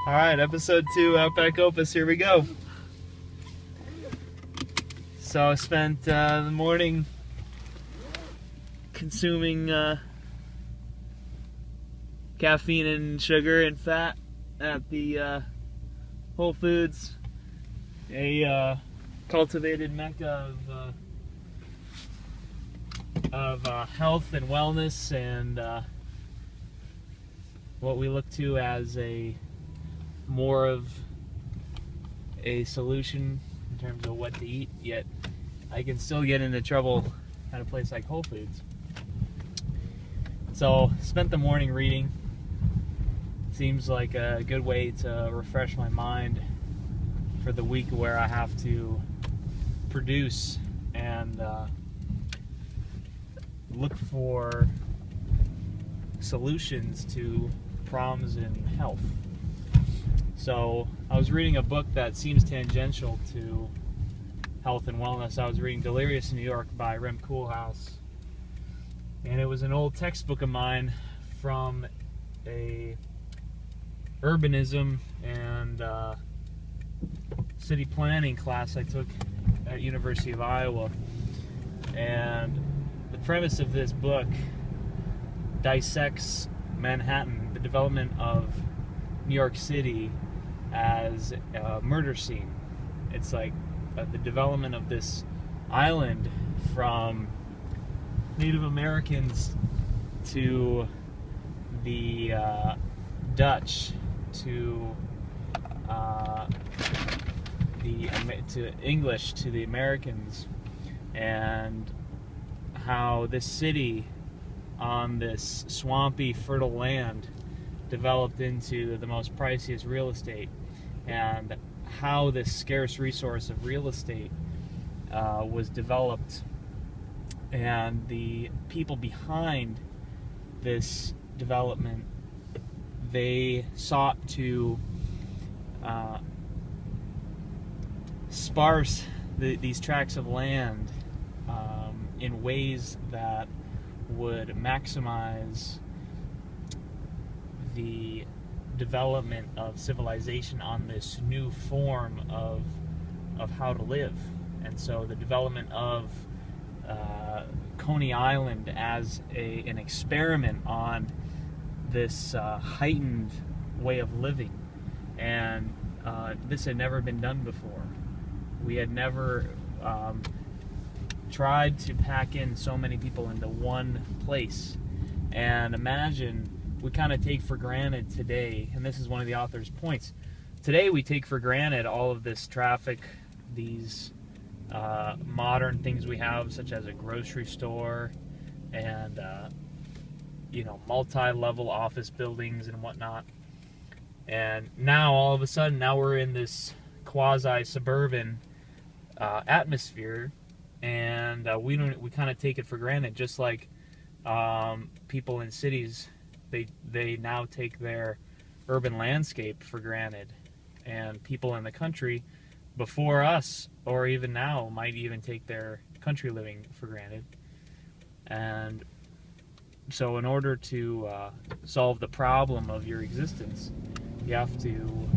All right, episode 2, Outback Opus. Here we go. So I spent the morning consuming caffeine and sugar and fat at the Wholefoods, a cultivated mecca of health and wellness, and what we look to as more of a solution in terms of what to eat, yet I can still get into trouble at a place like Whole Foods. So spent the morning reading. Seems like a good way to refresh my mind for the week where I have to produce and look for solutions to problems in health. So I was reading a book that seems tangential to health and wellness. I was reading Delirious in New York by Rem Koolhaas, and it was an old textbook of mine from a urbanism and city planning class I took at University of Iowa. And the premise of this book dissects Manhattan, the development of New York City, as a murder scene. It's like the development of this island from Native Americans to the Dutch to English to the Americans, and how this city on this swampy, fertile land developed into the most priciest real estate, and how this scarce resource of real estate was developed, and the people behind this development, they sought to sparse these tracts of land in ways that would maximize the development of civilization on this new form of how to live. And so the development of Coney Island as an experiment on this heightened way of living, and this had never been done before. We had never tried to pack in so many people into one place. And imagine, we kind of take for granted today, and this is one of the author's points, today we take for granted all of this traffic, these modern things we have, such as a grocery store and multi-level office buildings and whatnot. And now all of a sudden, now we're in this quasi-suburban atmosphere, and we kind of take it for granted, just like people in cities, they now take their urban landscape for granted, and people in the country before us, or even now, might even take their country living for granted. And so in order to solve the problem of your existence, you have to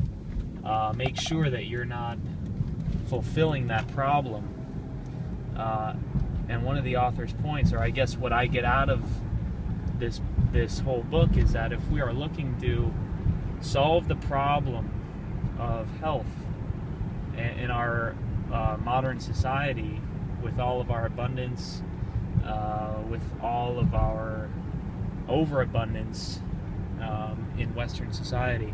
make sure that you're not fulfilling that problem. And one of the author's points, or I guess what I get out of this whole book, is that if we are looking to solve the problem of health in our modern society, with all of our abundance, with all of our overabundance in Western society,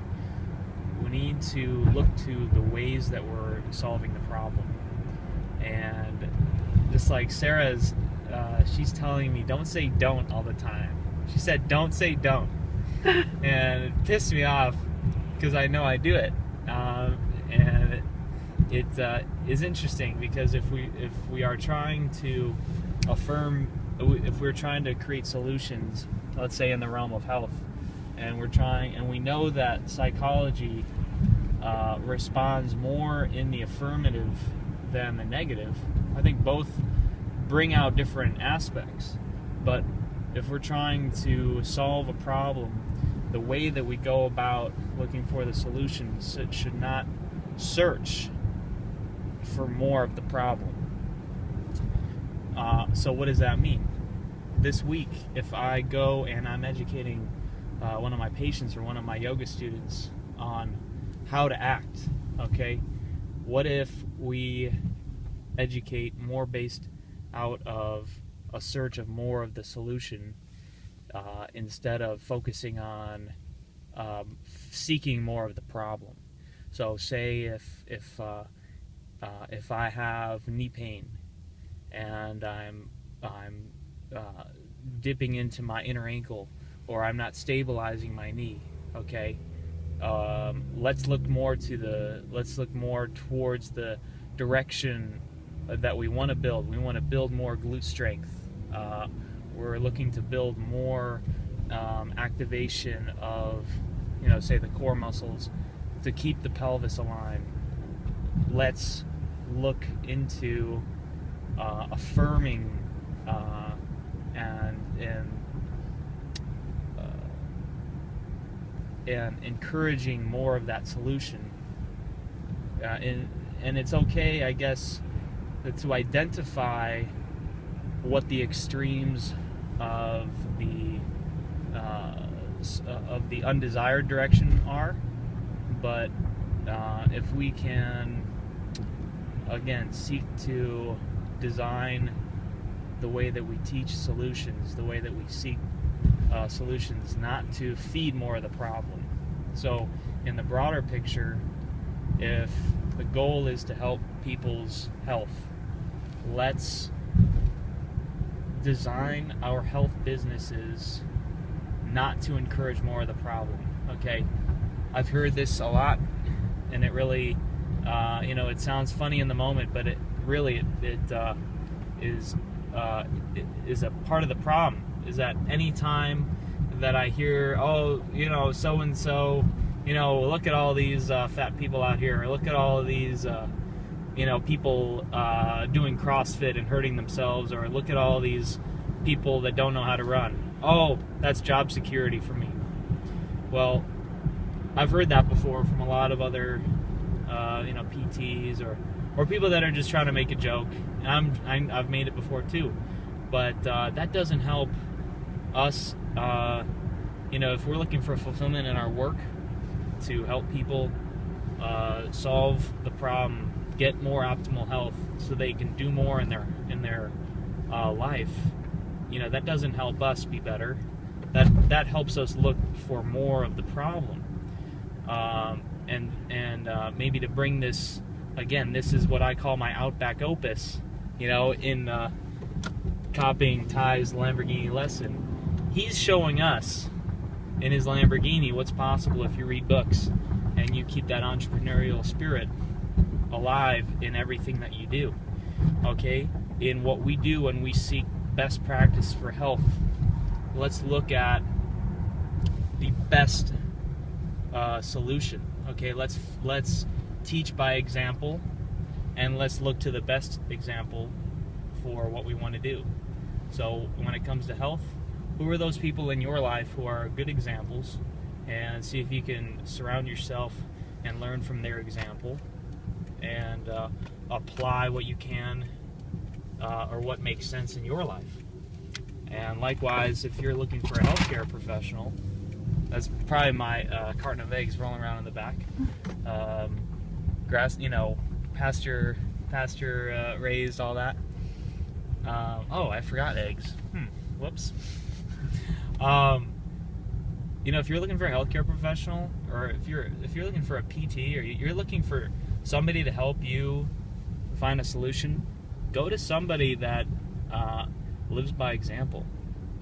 we need to look to the ways that we're solving the problem. And just like Sarah's, she's telling me, don't say don't all the time. She said, don't say don't. And it pissed me off because I know I do it. And it is interesting, because if we are trying to if we're trying to create solutions, let's say in the realm of health, and we know that psychology responds more in the affirmative than the negative. I think both bring out different aspects, but if we're trying to solve a problem, the way that we go about looking for the solutions should not search for more of the problem. So what does that mean? This week, if I go and I'm educating one of my patients or one of my yoga students on how to act, okay, what if we educate more based out of a search of more of the solution instead of focusing on seeking more of the problem? So say if I have knee pain and I'm dipping into my inner ankle, or I'm not stabilizing my knee, okay, let's look more towards the direction that we want to build. We want to build more glute strength. We're looking to build more activation of, say the core muscles to keep the pelvis aligned. Let's look into affirming and encouraging more of that solution. And it's okay, I guess, to identify what the extremes of the undesired direction are, but if we can again seek to design the way that we teach solutions, the way that we seek solutions, not to feed more of the problem. So in the broader picture, if the goal is to help people's health, let's design our health businesses not to encourage more of the problem. Okay, I've heard this a lot, and it really it sounds funny in the moment, but it really is a part of the problem. Is that any time that I hear, so and so, look at all these fat people out here, or look at all of these people doing CrossFit and hurting themselves, or look at all these people that don't know how to run. Oh, that's job security for me. Well, I've heard that before from a lot of other PTs or people that are just trying to make a joke. And I've made it before too, but that doesn't help us. If we're looking for fulfillment in our work to help people solve the problem, get more optimal health, so they can do more in their life, that doesn't help us be better. That helps us look for more of the problem, and maybe to bring this again. This is what I call my Outback Opus. In copying Ty's Lamborghini lesson, he's showing us in his Lamborghini what's possible if you read books and you keep that entrepreneurial spirit alive in everything that you do. Okay, in what we do when we seek best practice for health, let's look at the best solution. Okay, let's teach by example, and let's look to the best example for what we want to do. So when it comes to health, who are those people in your life who are good examples, and see if you can surround yourself and learn from their example, and apply what you can or what makes sense in your life. And likewise, if you're looking for a healthcare professional, that's probably my carton of eggs rolling around in the back. Grass, pasture raised, all that. I forgot eggs. Whoops. If you're looking for a healthcare professional, or if you're looking for a PT, or you're looking for somebody to help you find a solution, go to somebody that lives by example.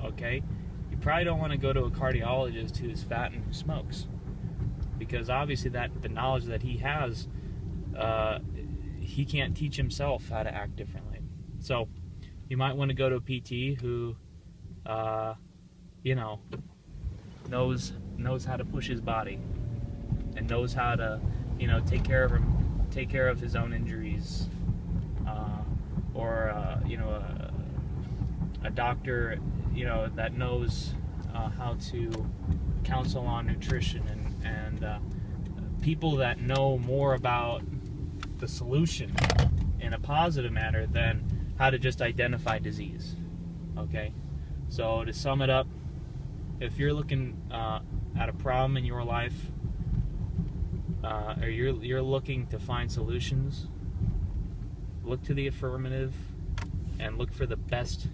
Okay, you probably don't want to go to a cardiologist who's fat and who smokes, because obviously the knowledge that he has, he can't teach himself how to act differently. So you might want to go to a PT who knows how to push his body, and knows how to take care of his own injuries, or a doctor that knows how to counsel on nutrition and people that know more about the solution in a positive manner than how to just identify disease. Okay, so to sum it up, if you're looking at a problem in your life, or you're looking to find solutions, look to the affirmative and look for the best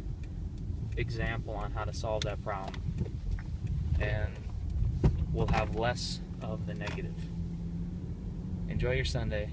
example on how to solve that problem, and we'll have less of the negative. Enjoy your Sunday.